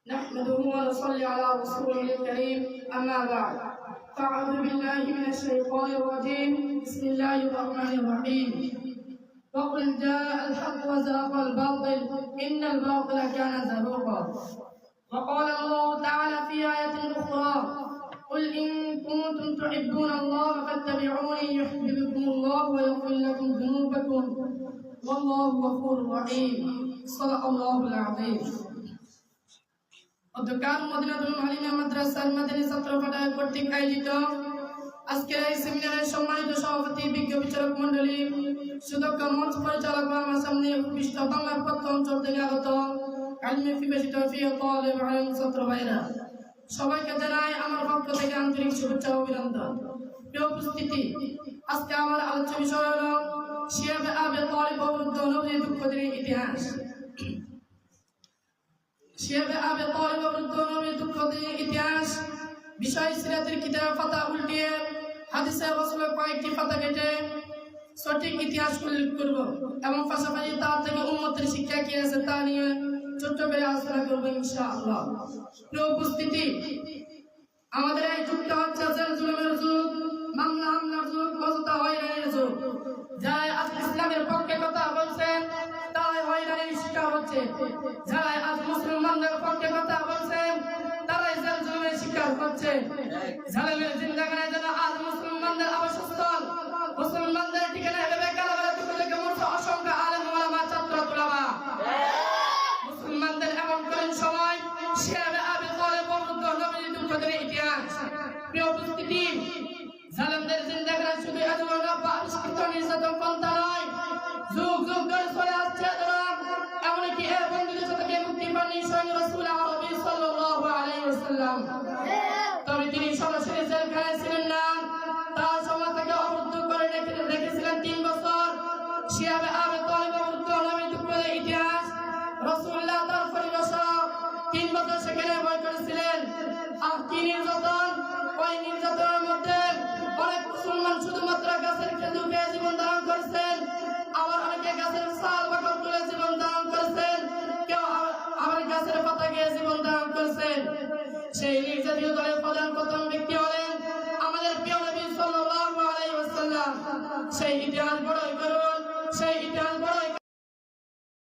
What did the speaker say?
نحمده ونصلي على رسوله الكريم أما بعد فأعوذ بالله من الشيطان الرجيم بسم الله الرحمن الرحيم وقل جاء الحق وزهق الباطل إن الباطل كان زهوقا وقال الله تعالى في آية أخرى قل إن كنتم تحبون الله فاتبعوني يحببكم الله ويغفر لكم ذنوبكم والله غفور رحيم صدق الله العظيم অধ্যকার মদিনাতুল আলিমিয়া মাদ্রাসার মাদানী ছাত্র ফাটায় কর্তৃক আয়োজিত আজকের এই সেমিনারের সম্মানিত সভাপতি বিজ্ঞ বিচারক মণ্ডলী সুদক্ষ মঞ্চ পরিচালক আমার সামনে উপবিষ্ট বাংলার প্রথম অঞ্চল থেকে আগত আলিমে ফিবেশিত ফিও তালেব আলিম ছাত্র ভাইরা সবাইকে জানাই আমার পক্ষ থেকে আন্তরিক শুভেচ্ছা ও অভিনন্দন। প্রিয় উপস্থিতি, আজকে আমার আলোচ্য বিষয় হলো শিয়াবে আবে তালিব বৌদ্ধ নবীর দুঃখ দিনের ইতিহাস। শিয়াবে আবে তালিব বৌদ্ধ নবীর দুঃখ দিনের ইতিহাস বিষয় সিরাতের কিতাব পাতা উল্টিয়ে হাদিসের রাসূলের কয়েকটি পাতা কেটে সঠিক ইতিহাস উল্লেখ করব এবং পাশাপাশি তার থেকে উম্মতের শিক্ষা কি আছে তা নিয়ে ছোট্ট করে আলোচনা করবো ইনশাআল্লাহ। প্রিয় উপস্থিতি, আমাদের এই যুগটা হচ্ছে জুলুমের যুগ, মামলা হামলার যুগ, অযথা হয়রানির যুগ। যারা আজ ইসলামের পক্ষে কথা বলছেন তারাই হয়রানির শিকার হচ্ছে, যারা আজ মুসলমানদের পক্ষে কথা বলছেন তারাই জুলুমের শিকার হচ্ছে। জালেমের জিন্দাগানের জন্য আজ মুসলমানদের আবাসস্থল, মুসলমানদের ঠিকানা এভাবে কারাগারে থেকে মূর্খ অসংখ্য আলেম ওলামা ছাত্র তুলাবা। মুসলমানদের এমন কঠিন সময় শিয়াবে আবে তালিব বৌদ্ধ নবীর দুঃখ দিনের ইতিহাস। প্রিয় উপস্থিতি, জালেমদের জিন্দাগান শুধু আজীবন আবিষ্কৃত নির্যাতন পন্থা নয়, যুগ যুগ ধরে চলে আসছে এমনকি এর বন্ধুদের সাথে মুক্তি পাননি স্বয়ং রাসূল আরবি সাল্লাল্লাহু আলাইহি ওয়াসাল্লাম। তবে তিনি সরাসরি জেলখানায় ছিলেন না, তার সময় থেকে অবরুদ্ধ করে রেখেছিলেন 3 বছর। শিয়াবে আবে তালিব বৌদ্ধ নবীর দুঃখ দিনের ইতিহাস। রাসূলুল্লাহ তার পরিবেশক 3 বছর সেখানে বয় করেছিলেন। আর কি নির্যাতন! ওই নির্যাতনের মধ্যে অনেক মুসলমান শুধুমাত্র গাছের খেজুর খেয়ে জীবন ধারণ করেছেন, আবার অনেকে গাছের ছাল বাকল তুলে জীবন ধারণ করেছেন, কেউ আবার গাছের পাতা খেয়ে জীবন ধারণ করেছেন। সেই নির্যাতিত দলের প্রথম ব্যক্তি হলেন আমাদের প্রিয় নবী সাল্লাল্লাহু আলাইহি ওয়াসাল্লাম। সেই ইতিহাস বড়ই গর্ব